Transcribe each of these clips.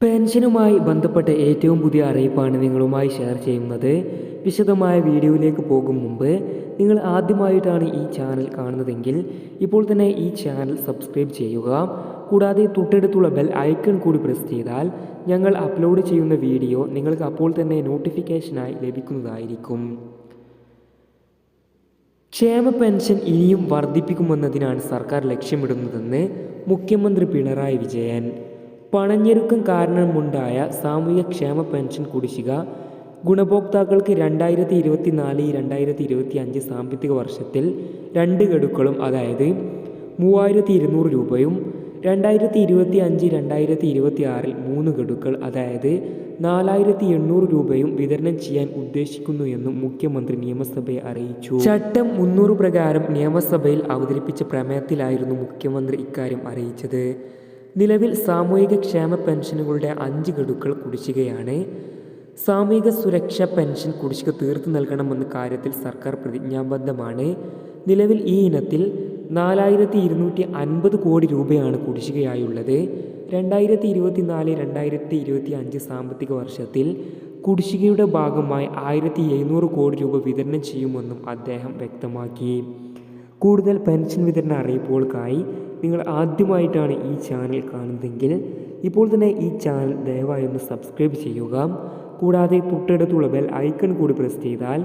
പെൻഷനുമായി ബന്ധപ്പെട്ട ഏറ്റവും പുതിയ അറിയിപ്പാണ് നിങ്ങളുമായി ഷെയർ ചെയ്യുന്നത്. വിശദമായ വീഡിയോയിലേക്ക് പോകും മുമ്പ് നിങ്ങൾ ആദ്യമായിട്ടാണ് ഈ ചാനൽ കാണുന്നതെങ്കിൽ ഇപ്പോൾ തന്നെ ഈ ചാനൽ സബ്സ്ക്രൈബ് ചെയ്യുക. കൂടാതെ തൊട്ടടുത്തുള്ള ബെൽ ഐക്കൺ കൂടി പ്രസ് ചെയ്താൽ ഞങ്ങൾ അപ്ലോഡ് ചെയ്യുന്ന വീഡിയോ നിങ്ങൾക്ക് അപ്പോൾ തന്നെ നോട്ടിഫിക്കേഷനായി ലഭിക്കുന്നതായിരിക്കും. ക്ഷേമ പെൻഷൻ ഇനിയും വർദ്ധിപ്പിക്കുമെന്നതിനാണ് സർക്കാർ ലക്ഷ്യമിടുന്നതെന്ന് മുഖ്യമന്ത്രി പിണറായി വിജയൻ. പണഞ്ഞെരുക്കം കാരണമുണ്ടായ സാമൂഹിക ക്ഷേമ പെൻഷൻ കുടിശ്ശിക ഗുണഭോക്താക്കൾക്ക് 2024-2025 സാമ്പത്തിക വർഷത്തിൽ 2 ഗഡുക്കളും അതായത് 3200 രൂപയും 2025-2026 3 ഗഡുക്കൾ അതായത് 4800 രൂപയും വിതരണം ചെയ്യാൻ ഉദ്ദേശിക്കുന്നു എന്നും മുഖ്യമന്ത്രി നിയമസഭയെ അറിയിച്ചു. ചട്ടം 300 പ്രകാരം നിയമസഭയിൽ അവതരിപ്പിച്ച പ്രമേയത്തിലായിരുന്നു മുഖ്യമന്ത്രി ഇക്കാര്യം അറിയിച്ചത്. നിലവിൽ സാമൂഹിക ക്ഷേമ പെൻഷനുകളുടെ 5 ഗഡുക്കൾ കുടിശ്ശികയാണ്. സാമൂഹിക സുരക്ഷാ പെൻഷൻ കുടിശ്ശിക തീർത്തു നൽകണമെന്ന കാര്യത്തിൽ സർക്കാർ പ്രതിജ്ഞാബദ്ധമാണ്. നിലവിൽ ഈ ഇനത്തിൽ 4250 കോടി രൂപയാണ് കുടിശ്ശികയായുള്ളത്. 2024-2025 സാമ്പത്തിക വർഷത്തിൽ കുടിശ്ശികയുടെ ഭാഗമായി 1700 കോടി രൂപ വിതരണം ചെയ്യുമെന്നും അദ്ദേഹം വ്യക്തമാക്കി. കൂടുതൽ പെൻഷൻ വിതരണ അറിയിപ്പുകൾക്കായി നിങ്ങൾ ആദ്യമായിട്ടാണ് ഈ ചാനൽ കാണുന്നതെങ്കിൽ ഇപ്പോൾ തന്നെ ഈ ചാനൽ ദയവായി ഒന്ന് സബ്സ്ക്രൈബ് ചെയ്യുക. കൂടാതെ തൊട്ടടുത്തുള്ള ബെൽ ഐക്കൺ കൂടി പ്രസ് ചെയ്താൽ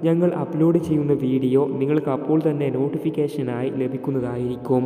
ഞങ്ങൾ അപ്ലോഡ് ചെയ്യുന്ന വീഡിയോ നിങ്ങൾക്ക് അപ്പോൾ തന്നെ നോട്ടിഫിക്കേഷനായി ലഭിക്കുന്നതായിരിക്കും.